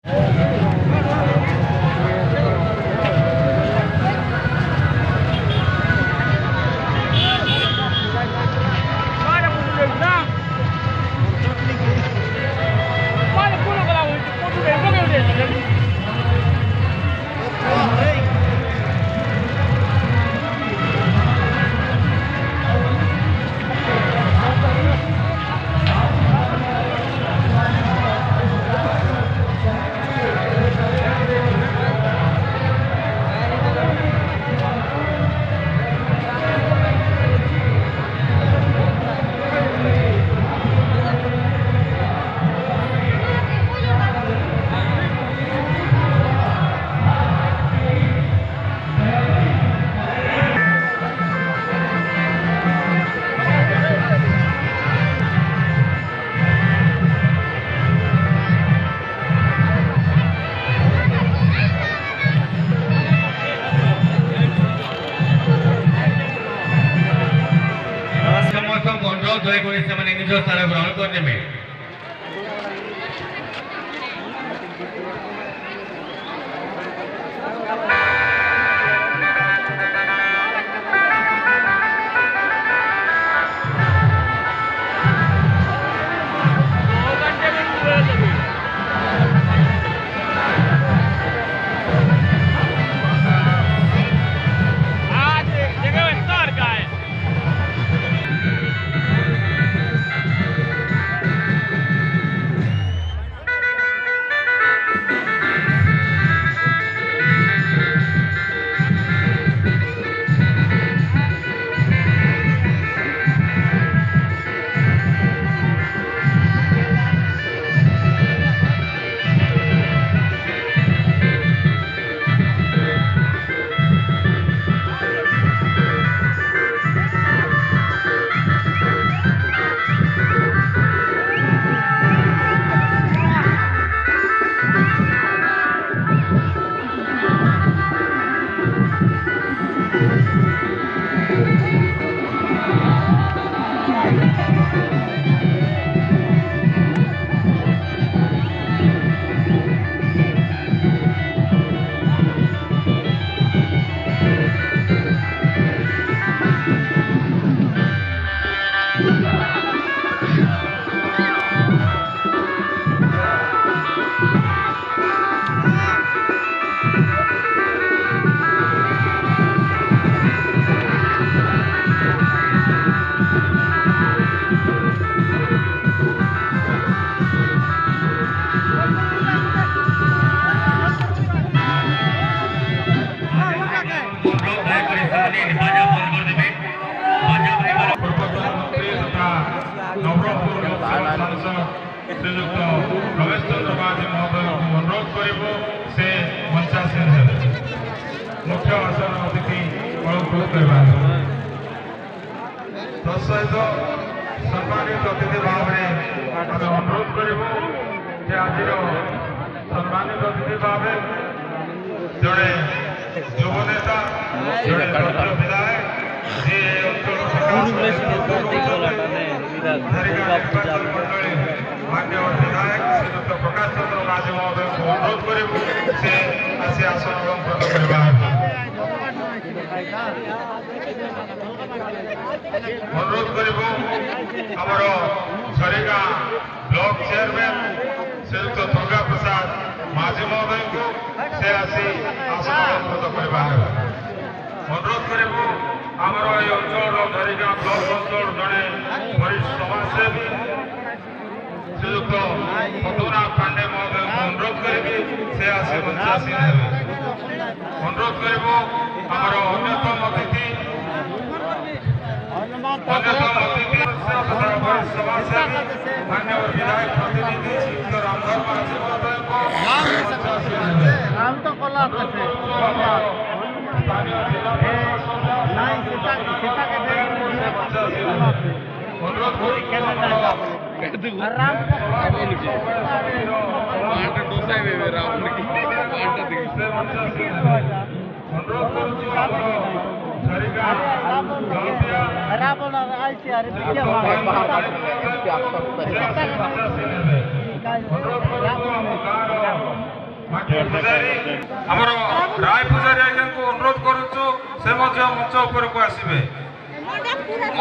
दया निज स्थान ग्रहण करने श्रीजुक्त रमेश चंद्र महादी महोदय को अनुरोध करूँ से मंचासीन है मुख्य आसन अतिथि अलंकृत करवा तत्सहित सम्मानित अतिथि भाव में आम अनुरोध करूँ जे आज सम्मानित अतिथि भाव जड़े युव नेता जड़े विधायक जी मान्यवर विधायक श्रीयुक्त प्रकाश चंद्र माझी महोदय को अनुरोध करूँ से आसी आसन अलंकृत करवा अनुरोध करूँ आमर झरीगाँ ब्लॉक चेयरमैन श्रीयुक्त दुर्गा प्रसाद माझी महोदय को से आसी आसन अलंकृत करवा अनुरोध करूँ आमर ये अंचल झरीगाँ ब्लॉक अंचल जड़े वरिष्ठ समाजसेवी श्रीयुक्त पद्मनाथ पांडे महोदय को अनुरोध करी से आसी मंचासीन अनुरोध करूँ आमर अन्यतम अतिथि वरिष्ठ समाजसेवी मान्यवर विधायक प्रतिनिधि श्रीयुक्त रामधर माझी महोदय को स्थानीय जिला अनुरोध ପୂଜାରୀ ଆମର ରାୟ ପୂଜାରୀ ଆଜ୍ଞାଙ୍କୁ ଅନୁରୋଧ କରୁଛୁ ସେ ମଧ୍ୟ ମଞ୍ଚ ଉପରକୁ ଆସିବେ।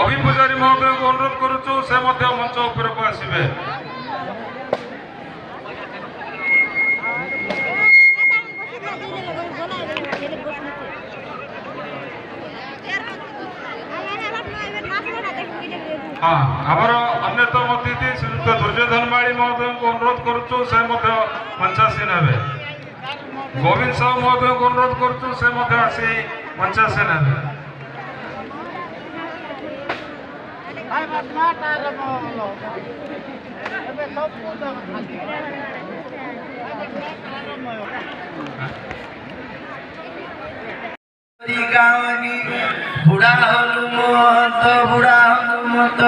ଅଭି ପୂଜାରୀ ମହୋଦୟଙ୍କୁ ଅନୁରୋଧ କରୁଛୁ ସେ ମଧ୍ୟ ମଞ୍ଚ ଉପରକୁ ଆସିବେ। हाँ आमर अन्यतम अतिथि श्रीयुक्त दुर्योधन माली महोदय को अनुरोध करुचु से मध्य मंचासीन हेबे। गोविंद साहु महोदय को अनुरोध करुचु से मध्य आसी मंचासीन हेबे। बुढ़ा हनुमत